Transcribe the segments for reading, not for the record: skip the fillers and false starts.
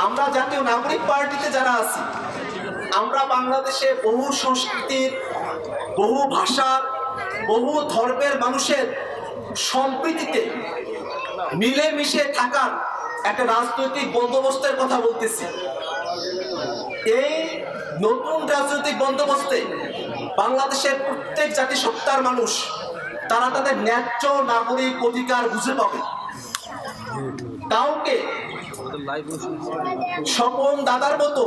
আমরা জাতীয় নাগরিক পার্টিতে যারা আছি, আমরা বাংলাদেশে বহু সংস্কৃতির, বহু ভাষার, বহু ধর্মের মানুষের সম্প্রীতিতে মিলেমিশে থাকার একটা রাজনৈতিক বন্দোবস্তের কথা বলতেছি। এই নতুন রাজনৈতিক বন্দোবস্তে বাংলাদেশের প্রত্যেক জাতিসত্তার মানুষ তারা তাদের ন্যায্য নাগরিক অধিকার বুঝে পাবে। কাউকে স্বপন দাদার মতো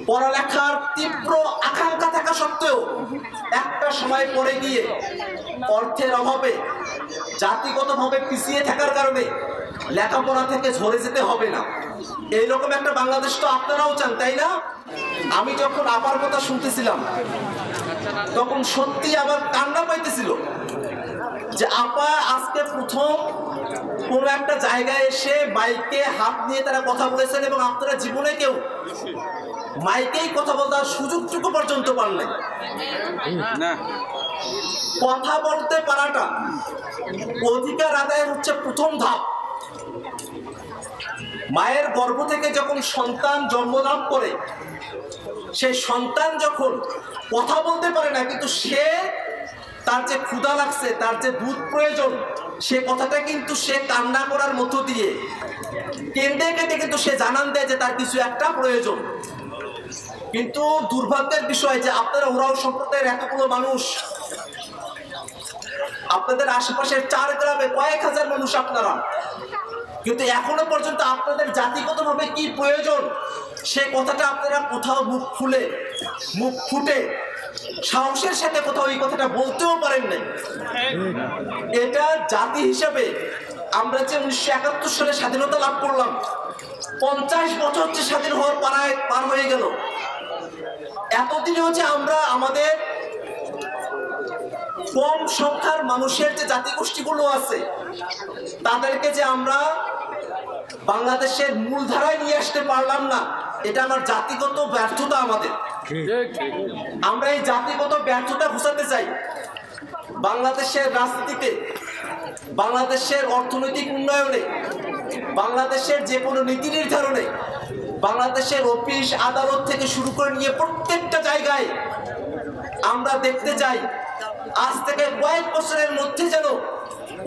পড়ালেখার তীব্র আকাঙ্ক্ষা থাকা সত্ত্বেও একটা সময় পরে গিয়ে অর্থের অভাবে, জাতিগতভাবে পিছিয়ে থাকার কারণে লেখাপড়া থেকে ঝরে যেতে হবে না। এইরকম একটা বাংলাদেশ তো আপনারাও চান, তাই না? আমি যখন আপার কথা শুনতেছিলাম তখন সত্যি আবার কান্না পাইতেছিল যে আপা আজকে প্রথম কোন একটা জায়গায় এসে মাইকে হাত নিয়ে তারা কথা বলেছেন, এবং আপনারা জীবনে কেউ মাইকেই কথা বলার সুযোগটুকু পর্যন্ত পান নাই। কথা বলতে পারাটা অধিকার আদায়ের হচ্ছে প্রথম ধাপ। মায়ের গর্ভ থেকে যখন সন্তান জন্মলাভ করে, সেই সন্তান যখন কথা বলতে পারে না, কিন্তু সে তার যে ক্ষুধা লাগছে, তার যে দুধ প্রয়োজন, সে কথাটা কিন্তু সে কান্না করার মধ্য দিয়ে কেঁদে কেটে কিন্তু সে জানান দেয় যে তার কিছু একটা প্রয়োজন। কিন্তু দুর্ভাগ্যের বিষয় যে আপনারা ওরাও সম্প্রদায়ের এতগুলো মানুষ, আপনাদের আশেপাশের 4 গ্রামে কয়েক হাজার মানুষ আপনারা, কিন্তু এখনো পর্যন্ত আপনাদের জাতিগতভাবে কি প্রয়োজন সে কথাটা আপনারা কোথাও মুখ ফুটে সাহসের সাথে কোথাও এই কথাটা বলতেও পারেন নাই। এটা জাতি হিসাবে আমরা যে 1971 সালে স্বাধীনতা লাভ করলাম, 50 বছর হচ্ছে স্বাধীন হওয়ার পার হয়ে গেল। এতদিনে হচ্ছে আমরা আমাদের কম সংখ্যার মানুষের যে জাতিগোষ্ঠীগুলো আছে তাদেরকে যে আমরা বাংলাদেশের মূলধারায় নিয়ে আসতে পারলাম না, এটা আমার জাতিগত ব্যর্থতা। আমরা এই জাতিগত ব্যর্থতা ঘোষাতে চাই বাংলাদেশের রাজনীতিতে, বাংলাদেশের অর্থনৈতিক উন্নয়নে, বাংলাদেশের যে কোনো নীতি নির্ধারণে, বাংলাদেশের অফিস আদালত থেকে শুরু করে নিয়ে প্রত্যেকটা জায়গায় আমরা দেখতে চাই আজ থেকে কয়েক বছরের মধ্যে যেন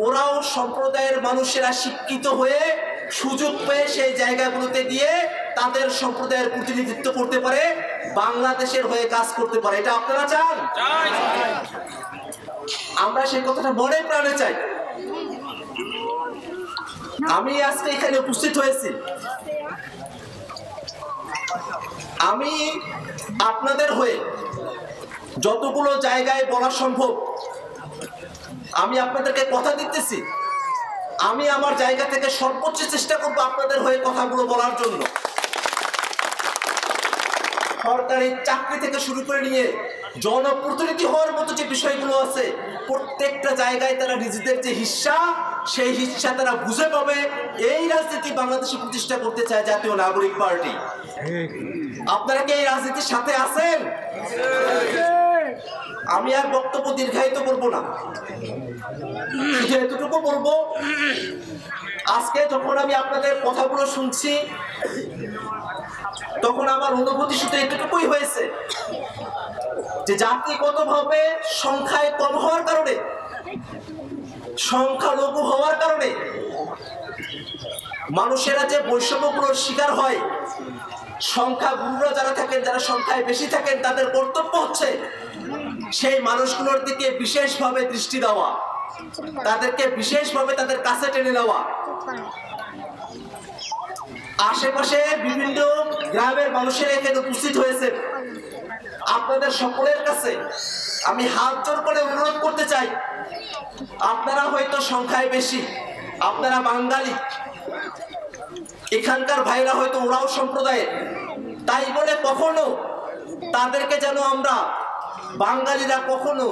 ওরাও সম্প্রদায়ের মানুষেরা শিক্ষিত হয়ে সুযোগ পেয়ে সেই জায়গাগুলোতে গিয়ে তাদের সম্প্রদায়ের প্রতিনিধিত্ব করতে পারে, বাংলাদেশের হয়ে কাজ করতে পারে। এটা আপনারা চান? আমরা সেই কথাটা মনে প্রাণে চাই। আমি আজকে এখানে উপস্থিত হয়েছি, আমি আপনাদের হয়ে যতগুলো জায়গায় বলা সম্ভব আমি আপনাদেরকে কথা দিতেছি, আমি আমার জায়গা থেকে সর্বোচ্চ চেষ্টা করব আপনাদের হয়ে কথাগুলো বলার জন্য। সরকারি চাকরি থেকে শুরু করে নিয়ে জনপ্রতিনিধি হওয়ার মতো যে বিষয়গুলো আছে, প্রত্যেকটা জায়গায় তারা নিজেদের যে হিস্সা, সেই হিস্সা তারা বুঝে পাবে। এই রাজনীতি বাংলাদেশে প্রতিষ্ঠা করতে চায় জাতীয় নাগরিক পার্টি। আপনারা কি এই রাজনীতির সাথে আছেন? আমি আর বক্তব্য দীর্ঘায়িত করব না, শুধু এতটুকু বলবো, আজকে যখন আমি আপনাদের কথাগুলো শুনছি তখন আমার অনুভূতি শুধু এতটুকুই হয়েছে যে জাতিগতভাবে সংখ্যায় কম হওয়ার কারণে, সংখ্যালঘু হওয়ার কারণে মানুষেরা যে বৈষম্যগুলোর শিকার হয়, সংখ্যাগুরুরা যারা থাকেন, যারা সংখ্যায় বেশি থাকেন, তাদের কর্তব্য হচ্ছে সেই মানুষগুলোর দিকে বিশেষভাবে দৃষ্টি দেওয়া, তাদেরকে বিশেষভাবে তাদের কাছে টেনে নেওয়া। আশেপাশে বিভিন্ন গ্রামের মানুষেরা এখানে উপস্থিত হয়েছে, আপনাদের সকলের কাছে আমি হাত জোর করে অনুরোধ করতে চাই, আপনারা হয়তো সংখ্যায় বেশি, আপনারা বাঙালি, এখানকার ভাইরা হয়তো ওরাও সম্প্রদায়ের, তাই বলে কখনো তাদেরকে যেন আমরা বাঙালিরা কখনো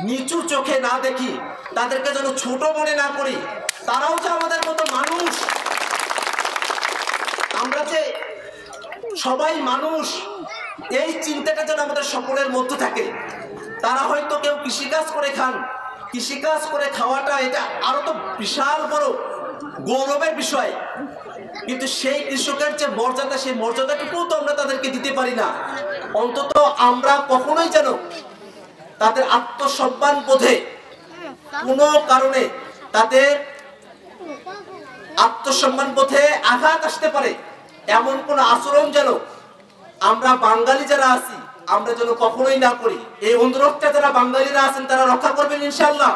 নিচু চোখে না দেখি, তাদেরকে যেন ছোট মনে না করি। তারাও যে আমাদের মতো মানুষ, আমরা যে সবাই মানুষ, এই চিন্তাটা যেন আমাদের সকলের মধ্যে থাকে। তারা হয়তো কেউ কৃষিকাজ করে খান, কৃষিকাজ করে খাওয়াটা এটা আরো তো বিশাল বড় গৌরবের বিষয়। কিন্তু সেই কৃষকের যে মর্যাদা, সেই মর্যাদাটুকু তো আমরা তাদেরকে দিতে পারি না। অন্তত আমরা কখনোই যেন তাদের আত্মসম্মান বোধে কোনো কারণে তাদের আত্মসম্মান বোধে আঘাত আসতে পারে এমন কোন আচরণ যেন আমরা বাঙালি যারা আছি আমরা যেন কখনোই না করি। এই অনুরোধটা যারা বাঙালিরা আছেন তারা রক্ষা করবেন ইনশাআল্লাহ।